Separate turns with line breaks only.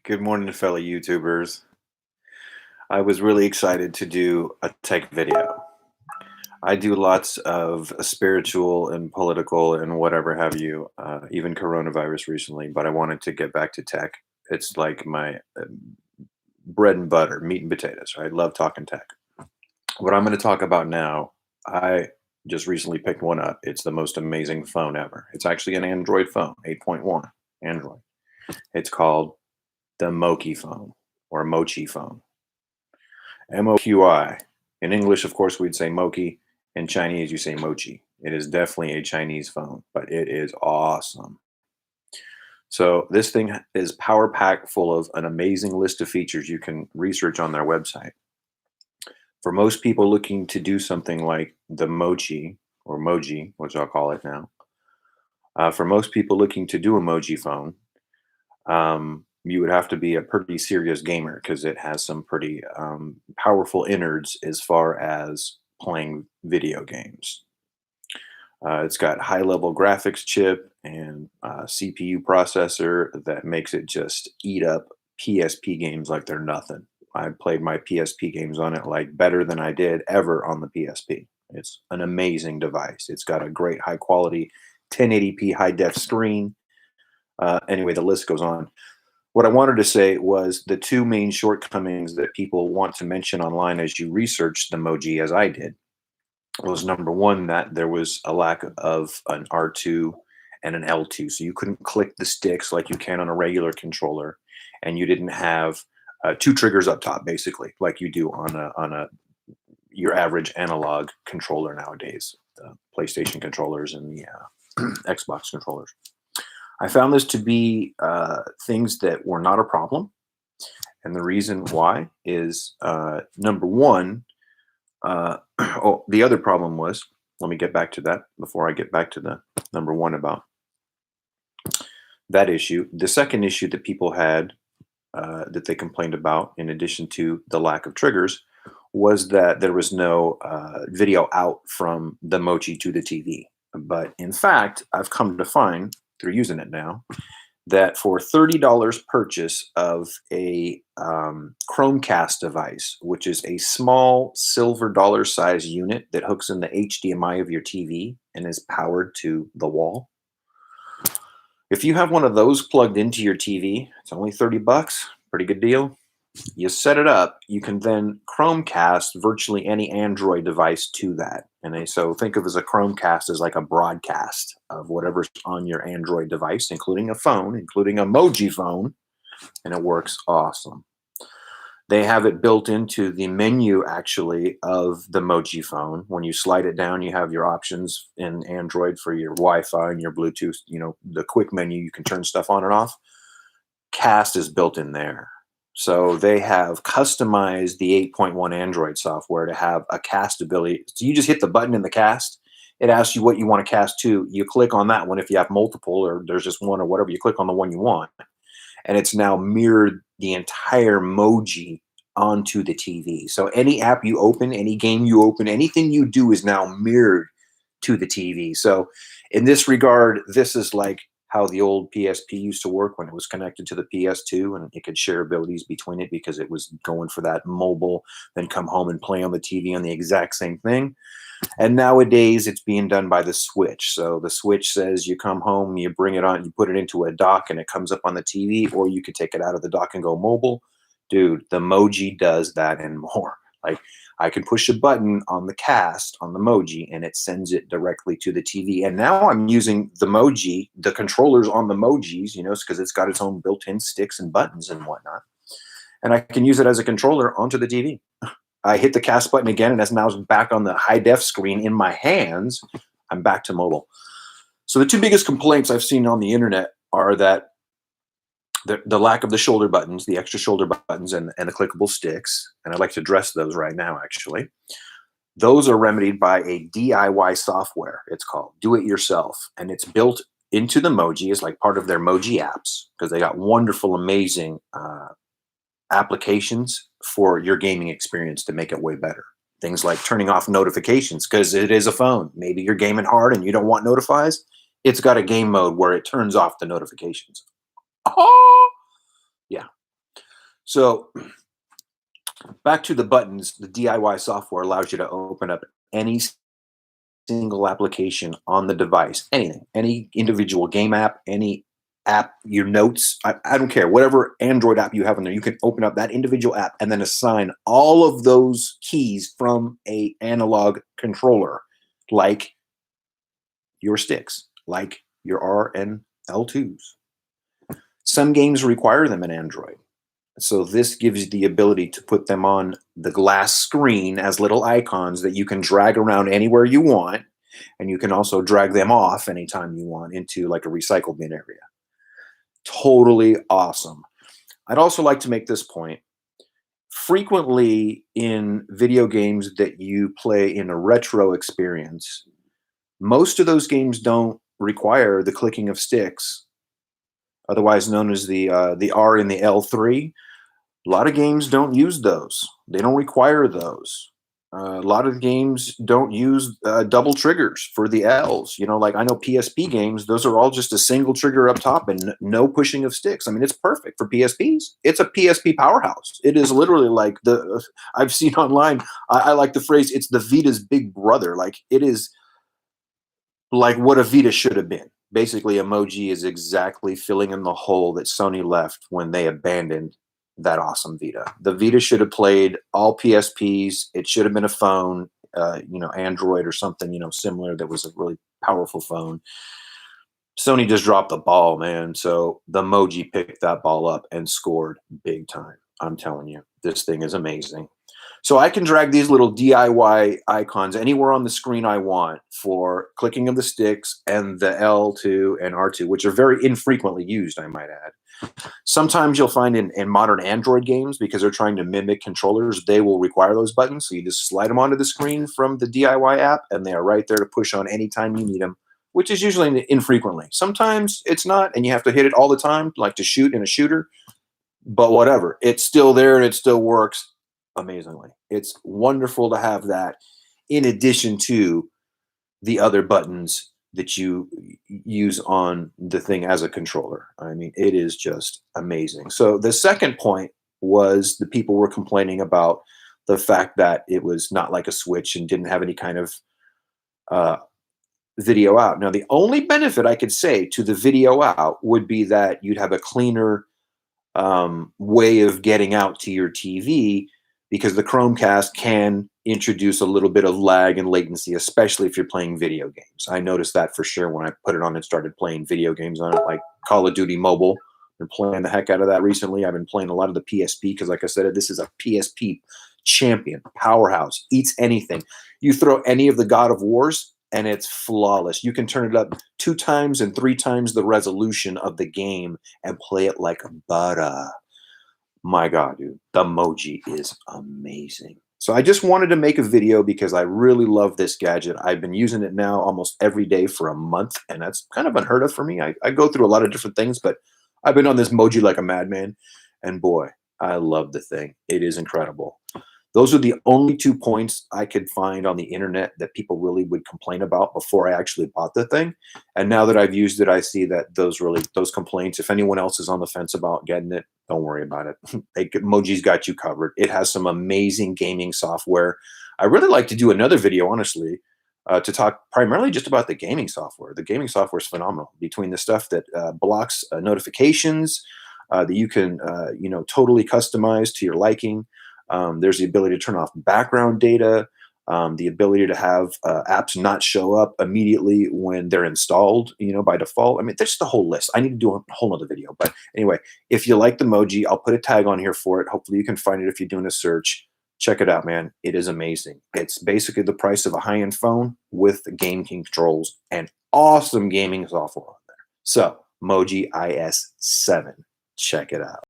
Good morning, fellow YouTubers. I was really excited to do a tech video. I do lots of spiritual and political and whatever have you, even coronavirus recently, but I wanted to get back to tech. It's like my bread and butter, meat and potatoes. I love talking tech. What I'm going to talk about now, I just recently picked one up. It's the most amazing phone ever. It's actually an Android phone, 8.1 Android. It's called the Moqi phone or Mochi phone. Moqi. In English, of course, we'd say Moqi. In Chinese, you say Mochi. It is definitely a Chinese phone, but it is awesome. So this thing is power packed full of an amazing list of features you can research on their website. For most people looking to do something like the Mochi or Moji, which I'll call it now, for most people looking to do a Moji phone, you would have to be a pretty serious gamer because it has some pretty powerful innards as far as playing video games. It's got high level graphics chip and CPU processor that makes it just eat up PSP games like they're nothing. I played my PSP games on it like better than I did ever on the PSP. It's an amazing device. It's got a great high quality 1080p high def screen. Anyway, the list goes on. What I wanted to say was the two main shortcomings that people want to mention online as you research the Moji, as I did, was number one, that there was a lack of an R2 and an L2. So you couldn't click the sticks like you can on a regular controller, and you didn't have two triggers up top, basically, like you do on a your average analog controller nowadays, the PlayStation controllers and the Xbox controllers. I found this to be things that were not a problem. And the reason why is number one, the other problem was, let me get back to that before I get back to the number one about that issue. The second issue that people had that they complained about, in addition to the lack of triggers, was that there was no video out from the Mochi to the TV. But in fact, I've come to find through using it now that for $30 purchase of a Chromecast device, which is a small silver dollar size unit that hooks in the HDMI of your TV and is powered to the wall. If you have one of those plugged into your TV, it's only 30 bucks, pretty good deal. You set it up, you can then Chromecast virtually any Android device to that. And so think of as a Chromecast as like a broadcast of whatever's on your Android device, including a phone, including a Moji phone, and it works awesome. They have it built into the menu, actually, of the Moji phone. When you slide it down, you have your options in Android for your Wi-Fi and your Bluetooth, the quick menu, you can turn stuff on and off. Cast is built in there. So they have customized the 8.1 Android software to have a cast ability. So you just hit the button in the cast. It asks you what you want to cast to. You click on that one if you have multiple or there's just one or whatever. You click on the one you want. And it's now mirrored the entire Moji onto the TV. So any app you open, any game you open, anything you do is now mirrored to the TV. So in this regard, this is like how the old PSP used to work when it was connected to the PS2 and it could share abilities between it because it was going for that mobile, then come home and play on the TV on the exact same thing. And nowadays it's being done by the Switch. So the Switch says you come home, you bring it on, you put it into a dock and it comes up on the TV, or you could take it out of the dock and go mobile. Dude, the Moji does that and more. Like I can push a button on the cast on the Moji and it sends it directly to the TV. And now I'm using the Moji, the controllers on the Mojis, because it's got its own built-in sticks and buttons and whatnot. And I can use it as a controller onto the TV. I hit the cast button again and it's now back on the high def screen in my hands. I'm back to mobile. So the two biggest complaints I've seen on the internet are that the lack of the shoulder buttons, the extra shoulder buttons and the clickable sticks, and I'd like to address those right now, actually. Those are remedied by a DIY software, it's called, do it yourself. And it's built into the Moji as like part of their Moji apps because they got wonderful, amazing applications for your gaming experience to make it way better. Things like turning off notifications because it is a phone. Maybe you're gaming hard and you don't want notifies. It's got a game mode where it turns off the notifications. Oh, yeah. So back to the buttons, the DIY software allows you to open up any single application on the device, anything, any individual game app, any app, your notes, I don't care, whatever Android app you have in there, you can open up that individual app and then assign all of those keys from a analog controller, like your sticks, like your R and L2s. Some games require them in Android. So this gives you the ability to put them on the glass screen as little icons that you can drag around anywhere you want. And you can also drag them off anytime you want into like a recycle bin area. Totally awesome. I'd also like to make this point. Frequently in video games that you play in a retro experience, most of those games don't require the clicking of sticks, otherwise known as the R and the L3. A lot of games don't use those. They don't require those. A lot of games don't use double triggers for the L's. You know, like I know PSP games, those are all just a single trigger up top and no pushing of sticks. I mean, it's perfect for PSPs. It's a PSP powerhouse. It is literally like I've seen online, I like the phrase, it's the Vita's big brother. Like it is like what a Vita should have been. Basically, Emoji is exactly filling in the hole that Sony left when they abandoned that awesome Vita. The Vita should have played all PSPs. It should have been a phone, Android or something, similar that was a really powerful phone. Sony just dropped the ball, man. So the Emoji picked that ball up and scored big time. I'm telling you, this thing is amazing. So I can drag these little DIY icons anywhere on the screen I want for clicking of the sticks and the L2 and R2, which are very infrequently used, I might add. Sometimes you'll find in modern Android games, because they're trying to mimic controllers, they will require those buttons. So you just slide them onto the screen from the DIY app, and they are right there to push on anytime you need them, which is usually infrequently. Sometimes it's not, and you have to hit it all the time, like to shoot in a shooter. But whatever, it's still there and it still works amazingly. It's wonderful to have that in addition to the other buttons that you use on the thing as a controller. I mean, it is just amazing. So the second point was the people were complaining about the fact that it was not like a Switch and didn't have any kind of video out. Now, the only benefit I could say to the video out would be that you'd have a cleaner way of getting out to your TV, because the Chromecast can introduce a little bit of lag and latency, especially if you're playing video games. I noticed that for sure when I put it on and started playing video games on it, like Call of Duty Mobile. I've been playing the heck out of that recently. I've been playing a lot of the PSP because, like I said, this is a PSP champion, powerhouse, eats anything. You throw any of the God of Wars, and it's flawless. You can turn it up 2 times and 3 times the resolution of the game and play it like butter. My God, dude, the Emoji is amazing. So I just wanted to make a video because I really love this gadget. I've been using it now almost every day for a month, and that's kind of unheard of for me. I go through a lot of different things, but I've been on this Emoji like a madman, and boy, I love the thing. It is incredible. Those are the only 2 points I could find on the internet that people really would complain about before I actually bought the thing. And now that I've used it, I see that those complaints, if anyone else is on the fence about getting it, don't worry about it. Emoji's got you covered. It has some amazing gaming software. I really like to do another video, honestly, to talk primarily just about the gaming software. The gaming software is phenomenal, between the stuff that blocks notifications, that you can totally customize to your liking. There's the ability to turn off background data, the ability to have apps not show up immediately when they're installed, by default. I mean, there's the whole list. I need to do a whole other video. But anyway, if you like the Emoji, I'll put a tag on here for it. Hopefully you can find it if you're doing a search. Check it out, man. It is amazing. It's basically the price of a high-end phone with game controls and awesome gaming software on there. So, Moqi i7. Check it out.